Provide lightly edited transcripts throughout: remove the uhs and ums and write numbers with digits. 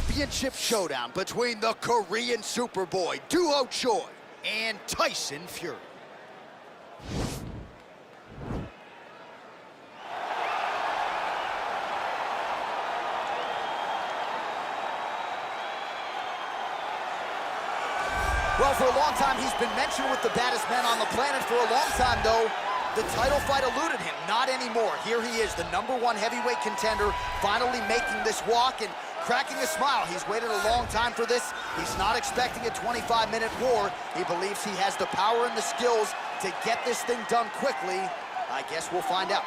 championship showdown between the Korean Superboy, Duho Choi, and Tyson Fury. Well, for a long time, he's been mentioned with the baddest men on the planet. For a long time, though, the title fight eluded him. Not anymore. Here he is, the #1 heavyweight contender, finally making this walk and cracking a smile. He's waited a long time for this. He's not expecting a 25-minute war. He believes he has the power and the skills to get this thing done quickly. I guess we'll find out.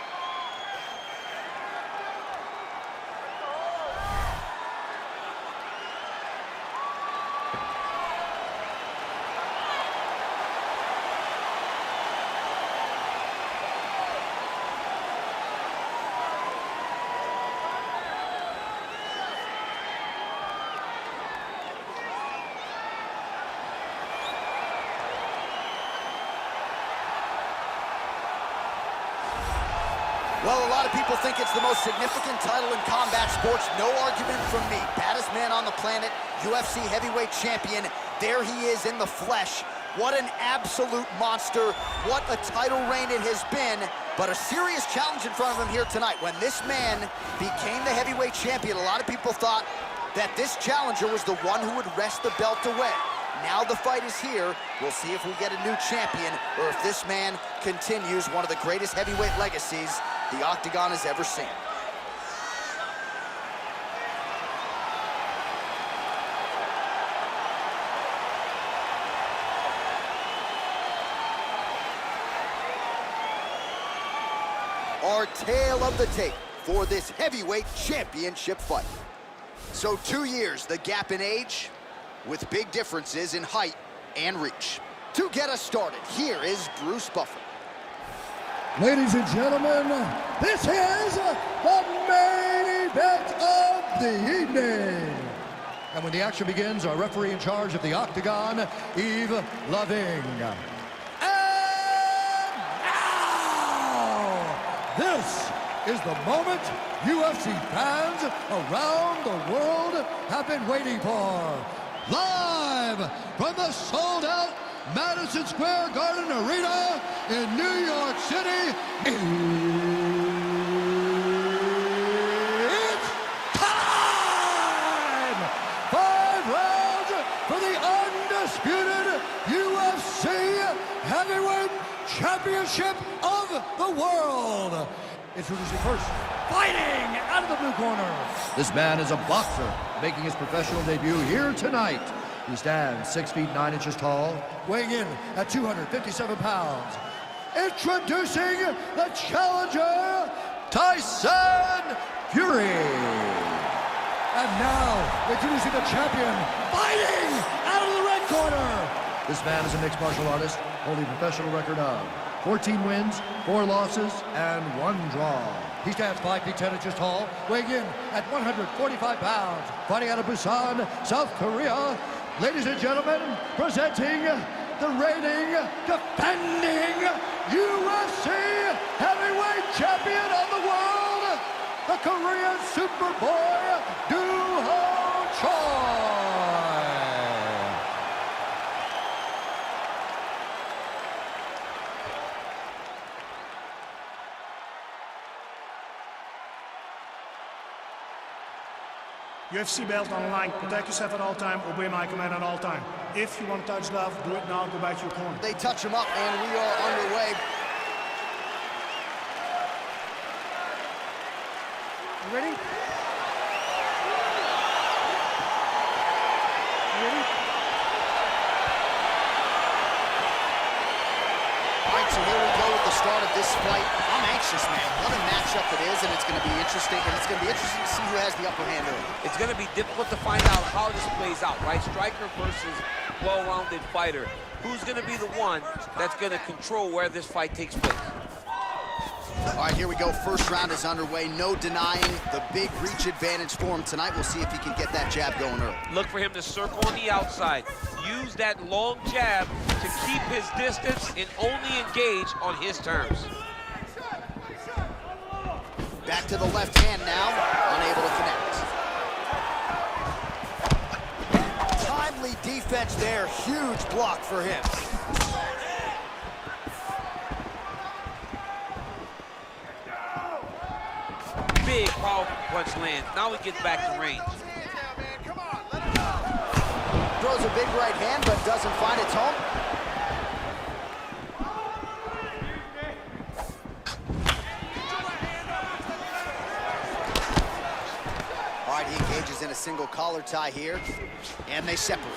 Well, a lot of people think it's the most significant title in combat sports. No argument from me. Baddest man on the planet, UFC heavyweight champion. There he is in the flesh. What an absolute monster. What a title reign it has been. But a serious challenge in front of him here tonight. When this man became the heavyweight champion, a lot of people thought that this challenger was the one who would wrest the belt away. Now the fight is here. We'll see if we get a new champion or if this man continues one of the greatest heavyweight legacies the Octagon has ever seen. Our tale of the tape for this heavyweight championship fight. So 2 years, the gap in age, with big differences in height and reach. To get us started, here is Bruce Buffer. Ladies and gentlemen, this is the main event of the evening. And when the action begins, our referee in charge of the Octagon, Yves Loving. And now, this is the moment UFC fans around the world have been waiting for. Live from the sold-out Madison Square Garden Arena in New York City, it's time! 5 rounds for the undisputed UFC Heavyweight Championship of the world. Introducing first, fighting out of the blue corner. This man is a boxer, making his professional debut here tonight. He stands 6 feet 9 inches tall, weighing in at 257 pounds. Introducing the challenger, Tyson Fury. And now, introducing the champion, fighting out of the red corner. This man is a mixed martial artist, holding a professional record of 14 wins, 4 losses, and 1 draw. He stands 5 feet 10 inches tall, weighing in at 145 pounds, fighting out of Busan, South Korea. Ladies and gentlemen, presenting the reigning, defending UFC heavyweight champion of the world, the Korean Superboy, Duho Choi. UFC belt on the line. Protect yourself at all time. Obey my command at all time. If you want to touch love, do it now. Go back to your corner. They touch him up, and we are underway. You ready? You ready? All right, so here we go with the start of this fight. I'm anxious, man. What a matchup it is, and it's going to be interesting. And it's going to be interesting to see who has the upper hand early. It's going to be difficult to find out how this plays out, right? Striker versus well-rounded fighter. Who's going to be the one that's going to control where this fight takes place? All right, here we go. First round is underway. No denying the big reach advantage for him tonight. We'll see if he can get that jab going early. Look for him to circle on the outside. Use that long jab to keep his distance and only engage on his terms. Back to the left hand now, unable to connect. defense there, huge block for him. Big, powerful punch lands. Now he gets back to range. Throws a big right hand, but doesn't find its home. All right, he engages in a single collar tie here, and they separate.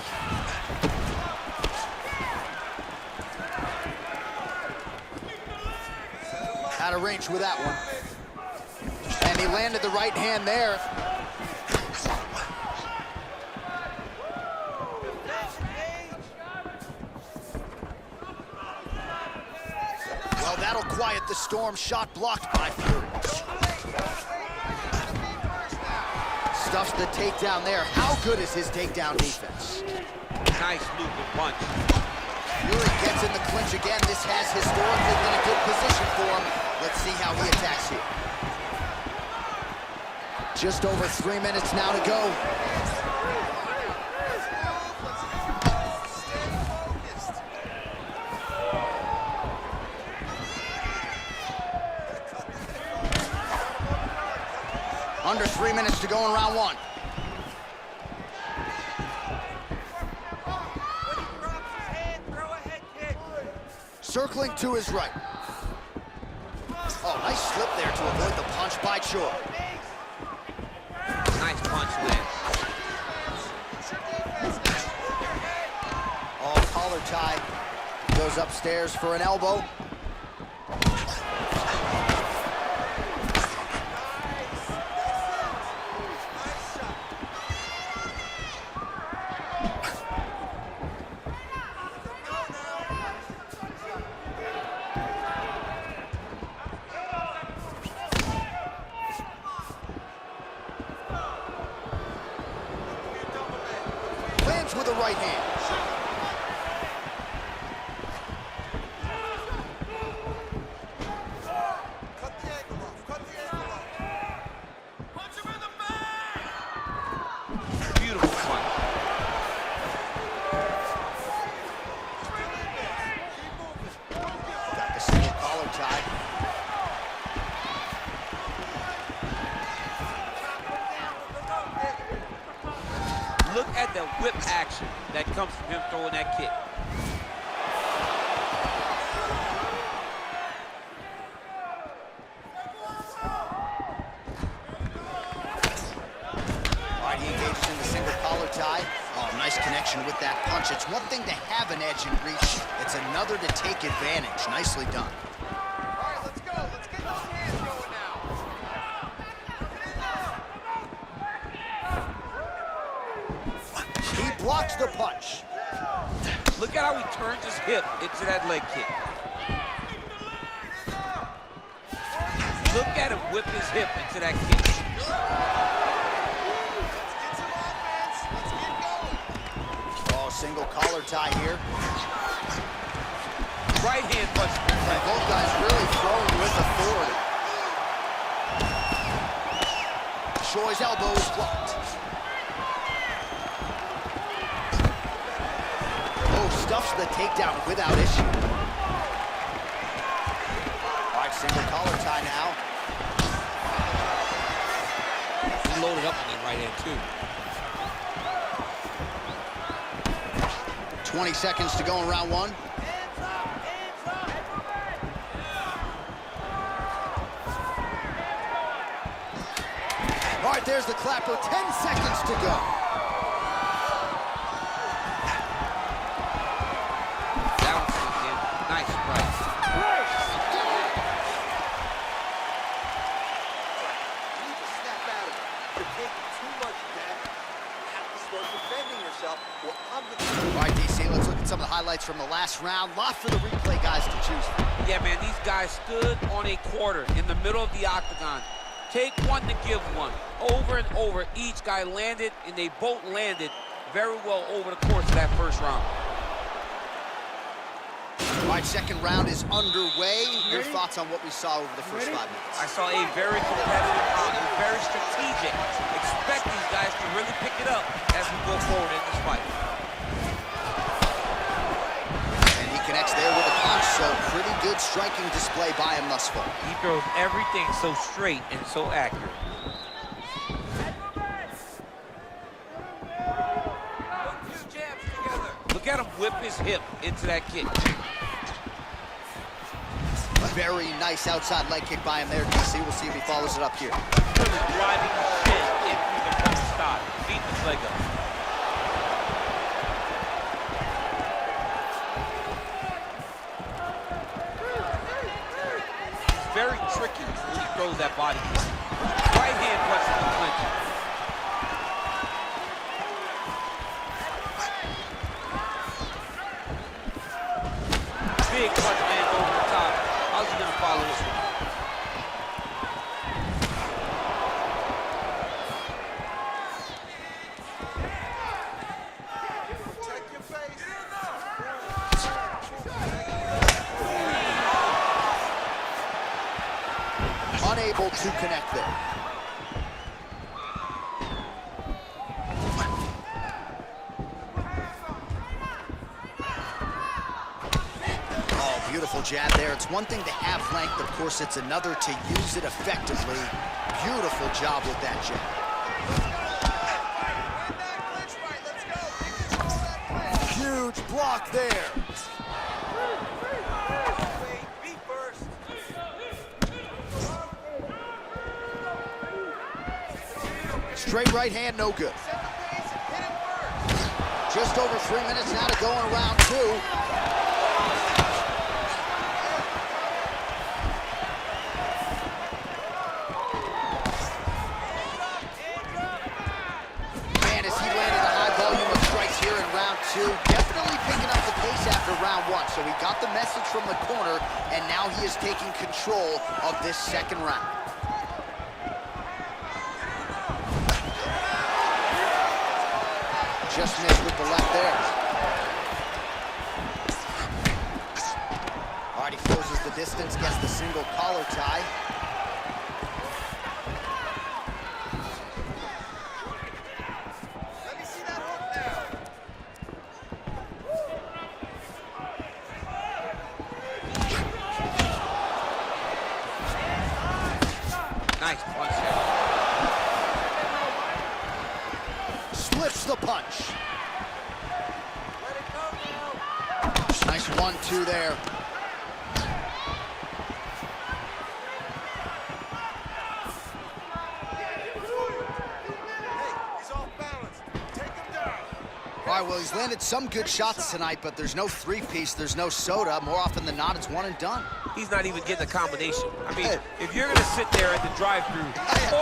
Out of range with that one. And he landed the right hand there. Well, that'll quiet the storm. Shot blocked by Fury. Stuffs the takedown there. How good is his takedown defense? Nice looping punch. Fury gets in the clinch again. This has historically been a good position for him. Let's see how he attacks here. Just over 3 minutes now to go. Under 3 minutes to go in round one. Circling to his right. Oh, nice slip there to avoid the punch by Choi. Nice punch land. Oh, collar tie. Goes upstairs for an elbow. Lands with a right hand. Beautiful punch. Got the single collar tie. Look at the whip action that comes from him throwing that kick. All right, he engages in the single collar tie. Oh, nice connection with that punch. It's one thing to have an edge and reach. It's another to take advantage. Nicely done. All right, let's go. Let's get those hands going now. He blocks the punch. Look at how he turns his hip into that leg kick. Look at him whip his hip into that kick. Oh, single collar tie here. Right hand punch. And both guys really throwing with authority. Choi's elbow is blocked. Oh, stuffs the takedown without issue. All right, single collar tie now. He loaded up on that right hand too. 20 seconds to go in round one. All right, there's the clapper. 10 seconds to go. That was good. Nice strike. You need to snap out of it. You're taking too much damage. You have to start defending yourself, or I'm gonna... All right, DC, let's look at some of the highlights from the last round. Lot for the replay guys to choose from. Yeah, man, these guys stood on a quarter in the middle of the octagon. Take one to give one. Over and over, each guy landed, and they both landed very well over the course of that first round. All right, second round is underway. Your thoughts on what we saw over the first 5 minutes? I saw a very competitive round, and very strategic. Expect these guys to really pick it up as we go forward in this fight. striking display by him thus far. He throws everything so straight and so accurate. Look at him whip his hip into that kick. Very nice outside leg kick by him there, DC. We'll see if he follows it up here. Really driving the shin in through the front stop. Beat this leg up. It's very tricky when he throws that body kick. Right hand pressing the clinch. Big punch lands over the top. How's he gonna follow this one? Protect your face. Unable to connect there. Oh, beautiful jab there. It's one thing to have length, of course, it's another to use it effectively. Beautiful job with that jab. Huge block there. Straight right hand, no good. Just over 3 minutes now to go in round two. Man, as he landed a high volume of strikes here in round two, definitely picking up the pace after round one. So he got the message from the corner, and now he is taking control of this second round. Just missed with the left there. All right, he closes the distance, gets the single collar tie. Let me see that hook now. Nice punch there. Slips the punch. Let it go now. Nice 1-2 there. Hey, he's off balance. Take him down. All right, well, he's landed some good shots tonight, but there's no three-piece, there's no soda. More often than not, it's one and done. He's not even getting a combination. I mean, if you're gonna sit there at the drive-thru,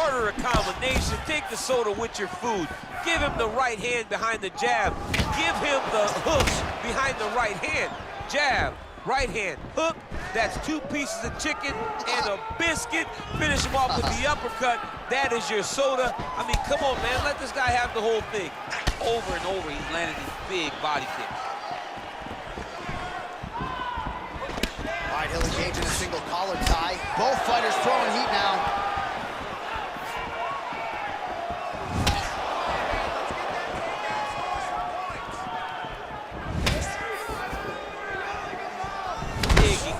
order a combination, take the soda with your food, give him the right hand behind the jab, give him the hooks behind the right hand, jab, right hand, hook, that's 2 pieces of chicken and a biscuit, finish him off with the uppercut, that is your soda. I mean, come on, man, let this guy have the whole thing. Over and over, he's landed these big body kicks. All right, he'll engage in a single collar tie. Both fighters throwing heat now. Big kick.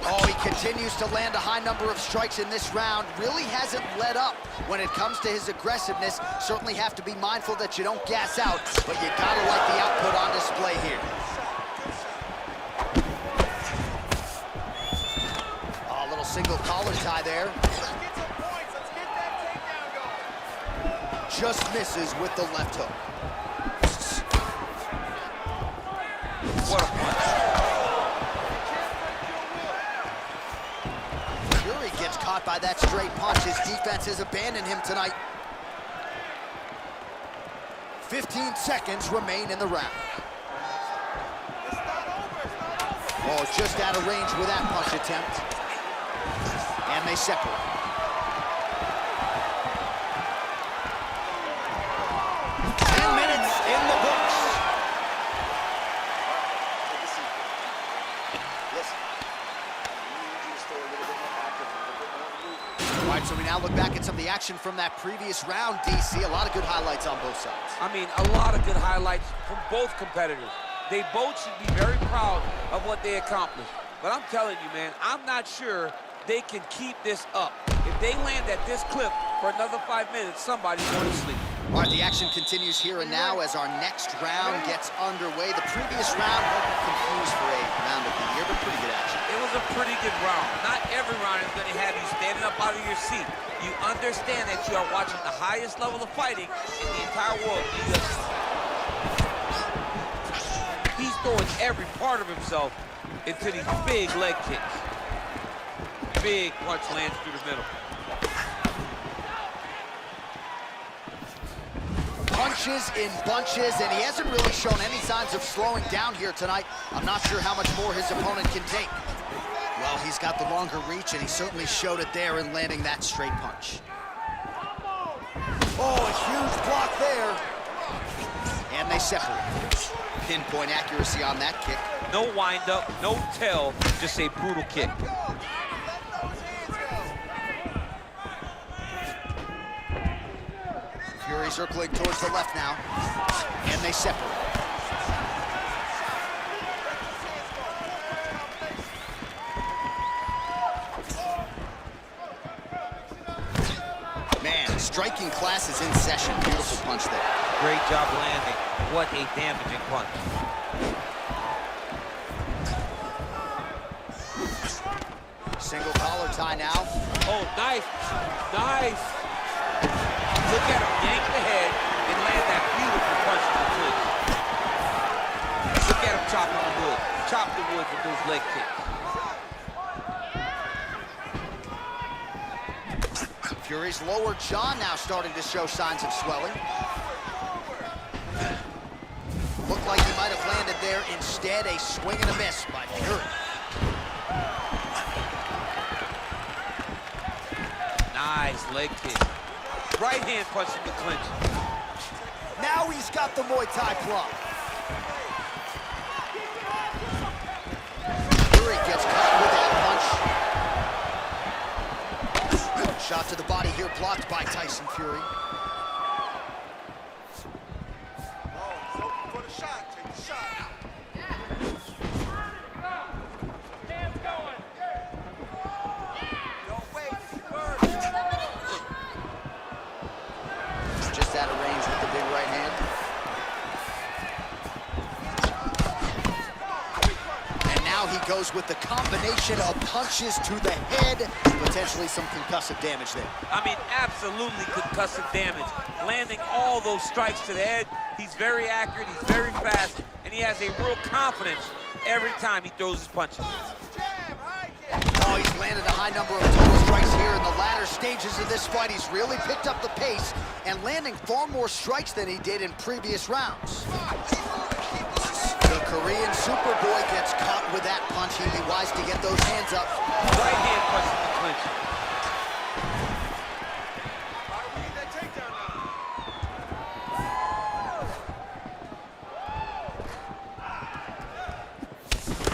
Oh, he continues to land a high number of strikes in this round. Really hasn't let up when it comes to his aggressiveness. Certainly have to be mindful that you don't gas out, but you gotta like the output on display here. Oh, a little single collar tie there. Let's get some points. Let's get that takedown going. Just misses with the left hook. What a punch. Fury gets caught by that straight punch. His defense has abandoned him tonight. 15 seconds remain in the round. Oh, just out of range with that punch attempt. And they separate. In the books. Take a seat. Listen, I need you to stay a little bit more active, a little bit more movement. All right, so we now look back at some of the action from that previous round, DC. A lot of good highlights on both sides. I mean, a lot of good highlights from both competitors. They both should be very proud of what they accomplished. But I'm telling you, man, I'm not sure they can keep this up. If they land at this clip for another 5 minutes, somebody's going to sleep. All right, the action continues here and now as our next round gets underway. The previous round wasn't confused for a round of the year, but pretty good action. It was a pretty good round. Not every round is going to have you standing up out of your seat. You understand that you are watching the highest level of fighting in the entire world. He's throwing every part of himself into these big leg kicks. Big punch lands through the middle. Punches in bunches, and he hasn't really shown any signs of slowing down here tonight. I'm not sure how much more his opponent can take. Well, he's got the longer reach, and he certainly showed it there in landing that straight punch. Oh, a huge block there. And they separate. Pinpoint accuracy on that kick. No wind-up, no tail, just a brutal kick. Fury circling towards the left now, and they separate. Man, striking class is in session. Beautiful punch there. Great job landing. What a damaging punch. Single collar tie now. Oh, nice, nice. Look at him yank the head and land that beautiful punch to the clinch. Look at him chopping the wood. Chop the wood with those leg kicks. Fury's lower jaw now starting to show signs of swelling. Looked like he might have landed there. Instead, a swing and a miss by Fury. Nice leg kick. Right hand punch in the clinch. Now he's got the Muay Thai plug. Fury gets caught with that punch. Shot to the body here, blocked by Tyson Fury. Just out of range with the big right hand. And now he goes with the combination of punches to the head, potentially some concussive damage there. I mean, absolutely concussive damage. Landing all those strikes to the head. He's very accurate, he's very fast, and he has a real confidence every time he throws his punches. Oh, he's landed a high number of total strikes here in the latter stages of this fight. He's really picked up the pace and landing far more strikes than he did in previous rounds. The Korean Superboy gets caught with that punch. He'd be wise to get those hands up. Right hand punch in the clinch.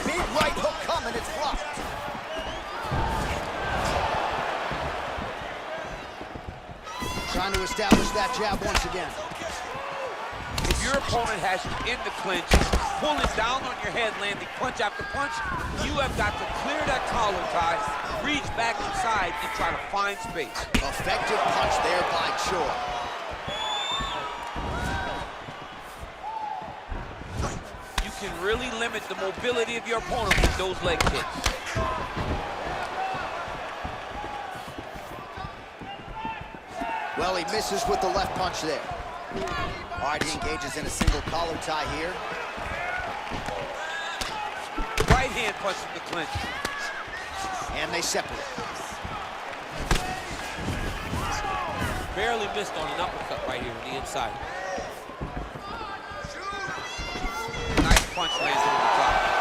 Big right hook coming, it's blocked. Trying to establish that jab once again. If your opponent has you in the clinch, pulling down on your head, landing punch after punch, you have got to clear that collar tie, reach back inside, and try to find space. Effective punch there by Choi. You can really limit the mobility of your opponent with those leg kicks. Well, he misses with the left punch there. All right, he engages in a single collar tie here. Right hand punch in the clinch. And they separate. Barely missed on an uppercut right here on the inside. Nice punch lands over the top.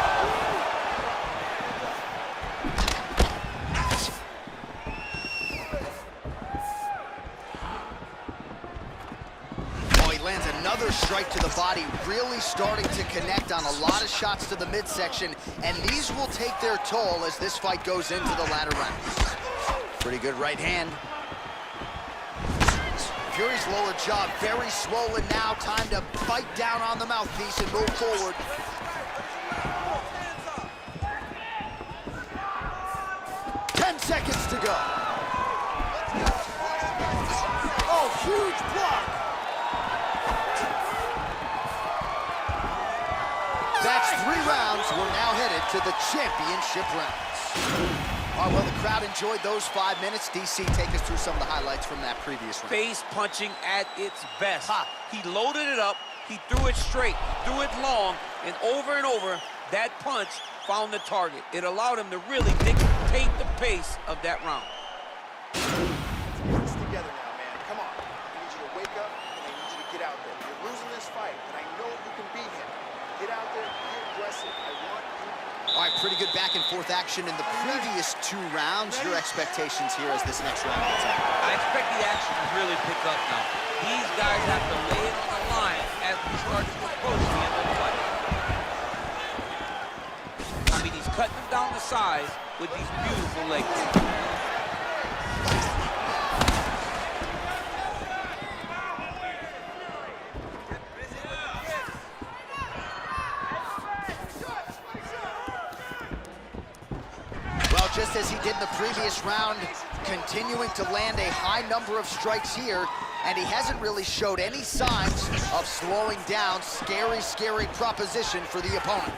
Lands another strike to the body, really starting to connect on a lot of shots to the midsection, and these will take their toll as this fight goes into the latter rounds. Pretty good right hand. Fury's lower jaw very swollen now. Time to bite down on the mouthpiece and move forward. Seconds to go. Oh, huge block. That's 3 rounds. We're now headed to the championship rounds. All right, well, the crowd enjoyed those 5 minutes. DC, take us through some of the highlights from that previous round. Face punching at its best. He loaded it up, he threw it straight, threw it long, and over, that punch found the target. It allowed him to really dictate the pace of that round. Put this together now, man. Come on. I need you to wake up, and I need you to get out there. You're losing this fight, but I know you can beat him. Get out there, be aggressive. I want you. All right, pretty good back and forth action in the previous 2 rounds. Your expectations here as this next round gets on? I expect the action to really pick up now. These guys have to lay it on the line as we start to approach the end of the fight. I mean, he's cutting them down the sides with these beautiful leg kicks. Well, just as he did in the previous round, continuing to land a high number of strikes here, and he hasn't really showed any signs of slowing down. Scary, scary proposition for the opponent.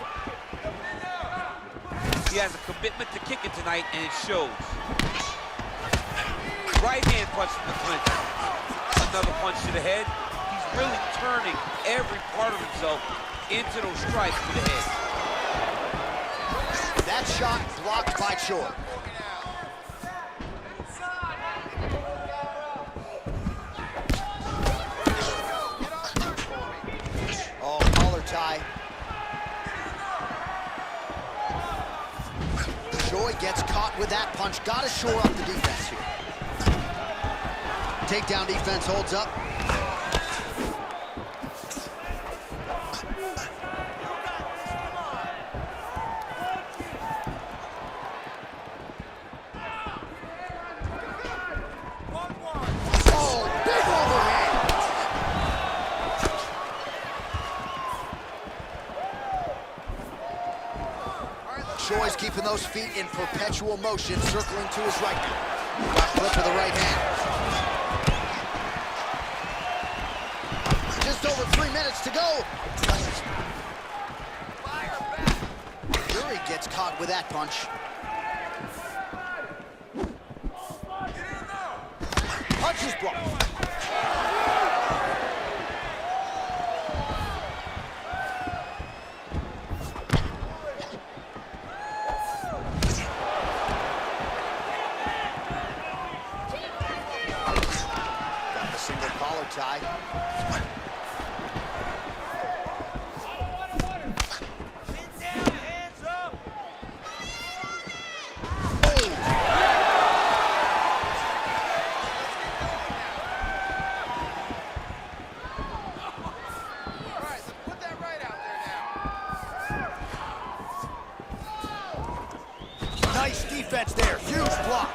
He has a commitment to kicking tonight, and it shows. Right hand punch from the clinch. Another punch to the head. He's really turning every part of himself into those strikes to the head. That shot blocked by Choi. Oh, collar tie. Choi gets caught with that punch. Gotta shore up the defense here. Takedown defense holds up. Oh, big overhand. Choi's keeping those feet in perpetual motion, circling to his right now. Got flip of the right hand. Just over 3 minutes to go. Fury gets caught with that punch. Punch is blocked. Got the single collar tie. Nice defense there, huge block.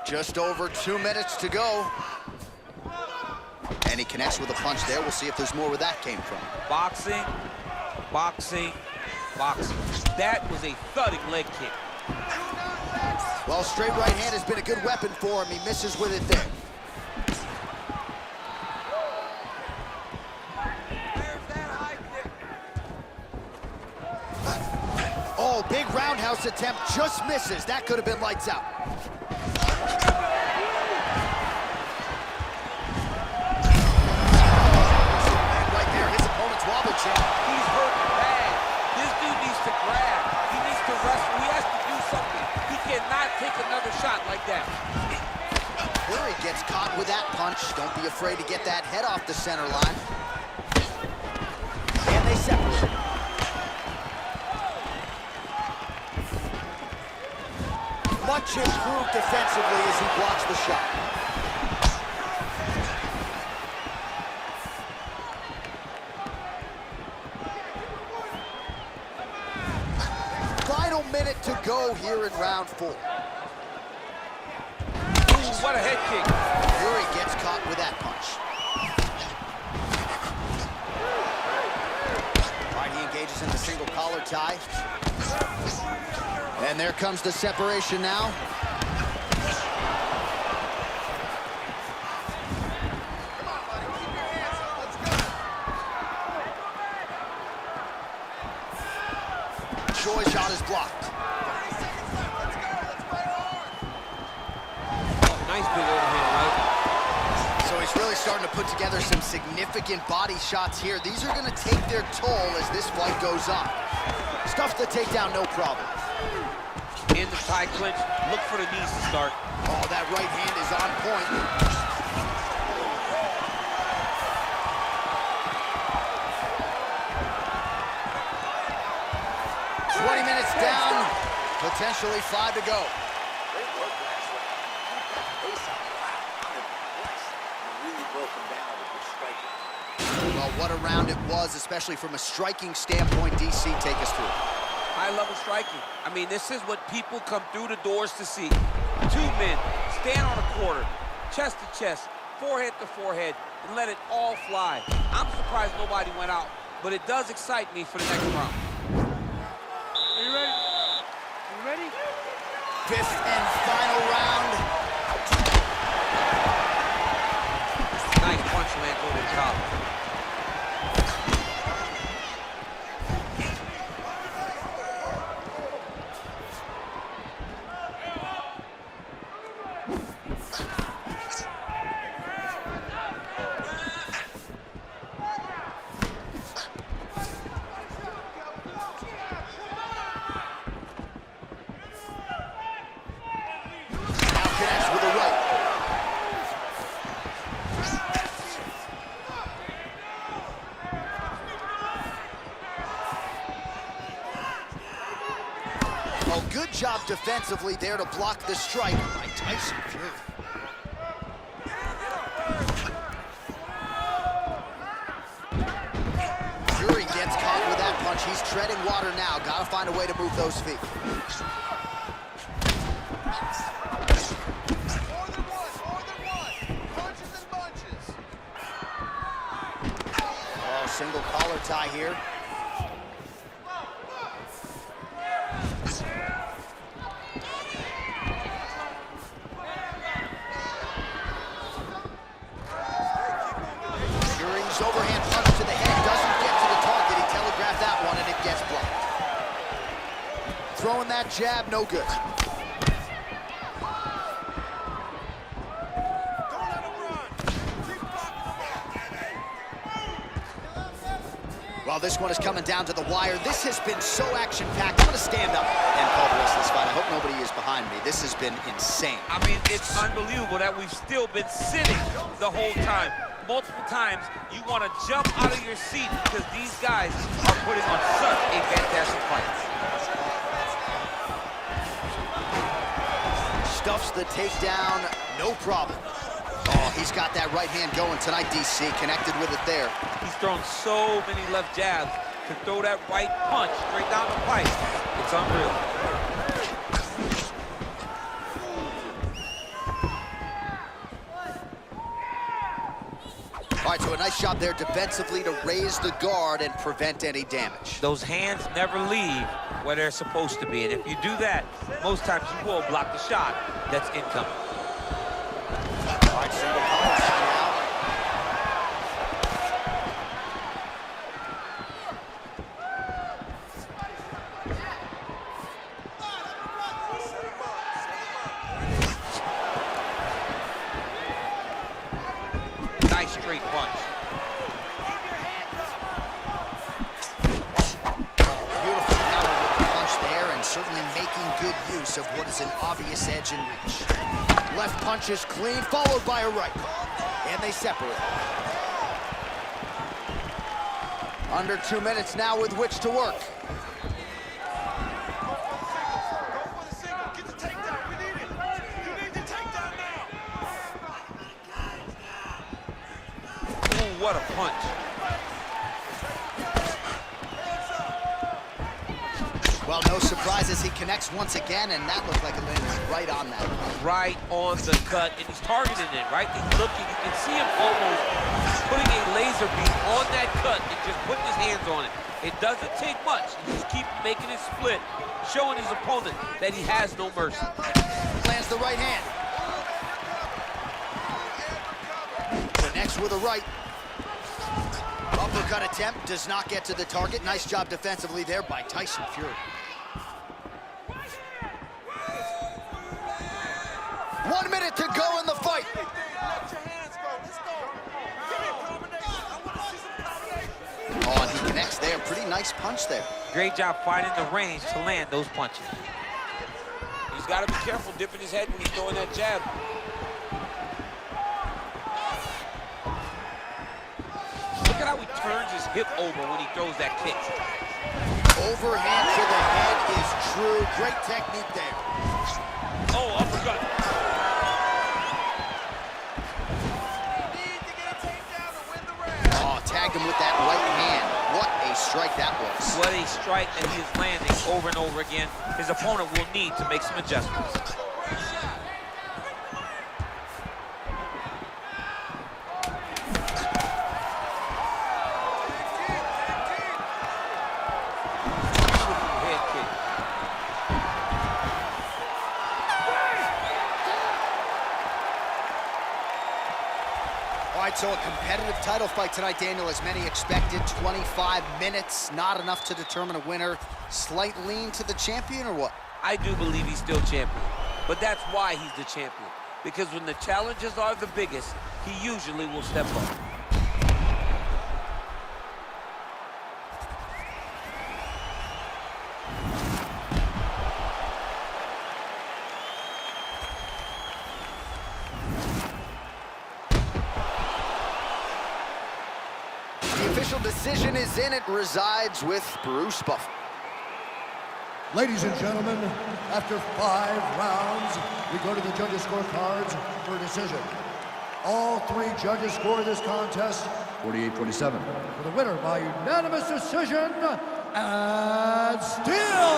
Just over 2 minutes to go. And he connects with a punch there. We'll see if there's more where that came from. Boxing, boxing, boxing. That was a thudding leg kick. Well, straight right hand has been a good weapon for him. He misses with it there. Oh, big roundhouse attempt, just misses. That could have been lights out. And right there, his opponent's wobble check. He's hurt bad. This dude needs to grab. He needs to wrestle. He has to do something. He cannot take another shot like that. Fury gets caught with that punch. Don't be afraid to get that head off the center line. And they separate. Much improved defensively as he blocks the shot. final minute to go here in round 4. Ooh, what a head kick. Fury gets caught with that punch. All right, he engages in the single collar tie. And there comes the separation now. Joy shot is blocked. Nice big overhand, right? So he's really starting to put together some significant body shots here. These are going to take their toll as this fight goes on. Stuff the takedown, no problem. In the tie clinch, look for the knees to start. Oh, that right hand is on point. 20 minutes down, potentially 5 to go. Great work, guys. Pace on the lap. You really broke them down with your striking. Well, what a round it was, especially from a striking standpoint. DC, take us through. High-level striking. I mean, this is what people come through the doors to see. 2 men, stand on a quarter, chest to chest, forehead to forehead, and let it all fly. I'm surprised nobody went out, but it does excite me for the next round. Are you ready? Are you ready? 5th and final round. Nice punch land over the top. Oh, good job defensively there to block the strike by Tyson Fury. Fury gets caught with that punch. He's treading water now. Gotta find a way to move those feet. More than one. Punches and bunches. Oh, single collar tie here. Overhand punch to the head, doesn't get to the target. He telegraphed that one, and it gets blocked. Throwing that jab, no good. Don't let him run. Keep blocking. Well, this one is coming down to the wire. This has been so action-packed. I'm going to stand up and call the rest of this fight. I hope nobody is behind me. This has been insane. I mean, it's unbelievable that we've still been sitting the whole time. Multiple times, you want to jump out of your seat because these guys are putting on such a fantastic fight. Stuffs the takedown, no problem. Oh, he's got that right hand going tonight, DC. Connected with it there. He's thrown so many left jabs to throw that right punch straight down the pipe. It's unreal. All right, so a nice job there defensively to raise the guard and prevent any damage. Those hands never leave where they're supposed to be, and if you do that, most times you will block the shot that's incoming. All right, single collar tie now. Nice straight punch. Beautiful counter with the punch there, and certainly making good use of what is an obvious edge and reach. Left punch is clean, followed by a right. And they separate. Under 2 minutes now with which to work. What a punch. Well, Well, no surprises. He connects once again, and that looked like it landed right on that. Right on the cut, and he's targeting it, right? He's looking. You can see him almost putting a laser beam on that cut and just putting his hands on it. It doesn't take much. He just keeps making it split, showing his opponent that he has no mercy. Lands the right hand. Connects with a right. Uppercut attempt does not get to the target. Nice job defensively there by Tyson Fury. 1 minute to go in the fight. Oh, and he connects there. Pretty nice punch there. Great job finding the range to land those punches. He's got to be careful dipping his head when he's throwing that jab. Look at how he turns his hip over when he throws that kick. Overhand to the head is true. Great technique there. Oh, uppercut. Oh, tagged him with that right hand. What a strike that was. What a strike that he is landing over and over again. His opponent will need to make some adjustments. Head kick. All right, so a competitive title fight tonight, Daniel, as many expected. 25 minutes, not enough to determine a winner. Slight lean to the champion, or what? I do believe he's still champion, but that's why he's the champion. Because when the challenges are the biggest, he usually will step up. The official decision is in. It resides with Bruce Buffer. Ladies and gentlemen, after 5 rounds, we go to the judges' scorecards for a decision. All 3 judges score this contest 48-47. For the winner by unanimous decision, and still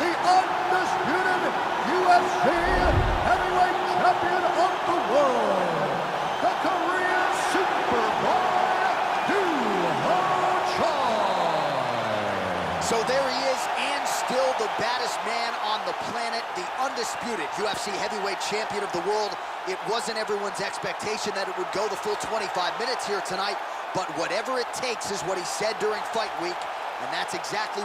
the undisputed UFC heavyweight champion of the world, the Korean Superboy, So there he is, and still the baddest man on the planet, the undisputed UFC heavyweight champion of the world. It wasn't everyone's expectation that it would go the full 25 minutes here tonight, but whatever it takes is what he said during fight week, and that's exactly